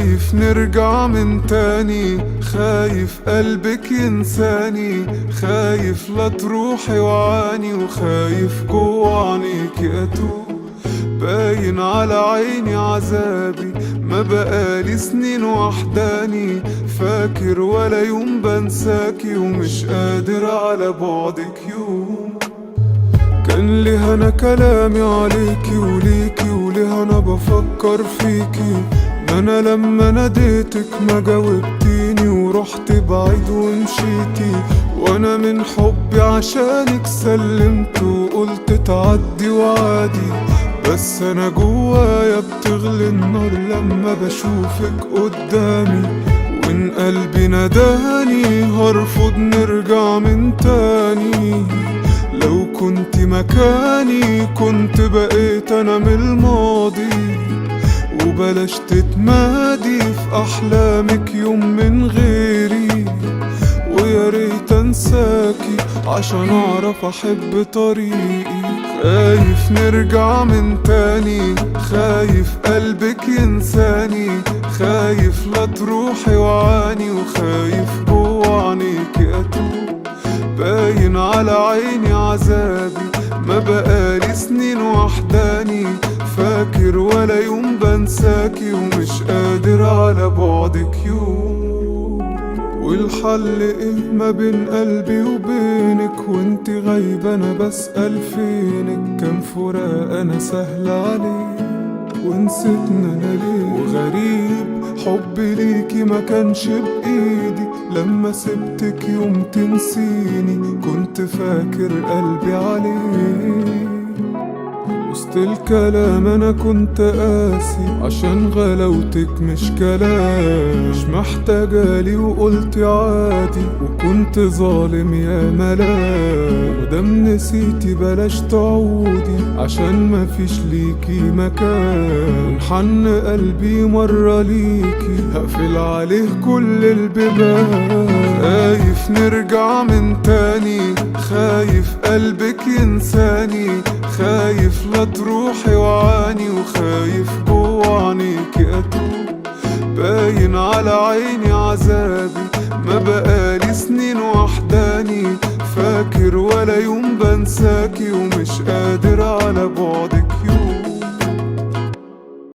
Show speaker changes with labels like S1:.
S1: خايف نرجع من تاني، خايف قلبك ينساني، خايف لا تروحي وعاني، وخايف جوه عينيكي اتوه. باين على عيني عذابي، ما بقالي سنين وحداني، فاكر ولا يوم بنساكي، ومش قادر على بعدك يوم. كان ليه انا كلامي عليكي وليكي، وليه انا بفكر فيكي، ما انا لما ناديتك ما جاوبتيني، ورحت بعيد ومشيتي، وانا من حبي عشانك سلمت وقلت تعدي وعادي. بس انا جوايا بتغلي النار لما بشوفك قدامي، وان قلبي نداني هرفض نرجع من تاني. لو كنت مكاني كنت بقيت انا من الماضي، وبلاش تتمادي في احلامك يوم من غيري، ويا ريت انساكي عشان اعرف احب طريقي. خايف نرجع من تاني، خايف قلبك ينساني، خايف لا تروحي وعاني، وخايف جوه عينيكي اتوه. باين على عيني عذابي، ما بقالي سنين وحداني، فاكر ولا يوم بنساكي، ومش قادر على بعدك يوم. والحل ايه ما بين قلبي وبينك، وانت غايبة انا بسأل فينك، كان فراق انا سهل عليه ونسيتنا انا ليه. وغريب حبي ليكي ما كانش بايدي، لما سبتك يوم تنسيني كنت فاكر قلبي عليه. وسط الكلام انا كنت قاسي عشان غلاوتك مش كلام، مش محتاجالي وقلت عادي، وكنت ظالم يا ملاك. ودام نسيتي بلاش تعودي عشان مفيش ليكي مكان، حن قلبي مرة ليكي هقفل عليه كل البيبان. خايف نرجع من تاني، خايف قلبك ينساني، خايف لا تروحي وعاني، وخايف جوه عينيكي اتوه. باين على عيني عذابي، ما بقالي سنين وحداني، فاكر ولا يوم بنساكي، ومش قادر على بعدك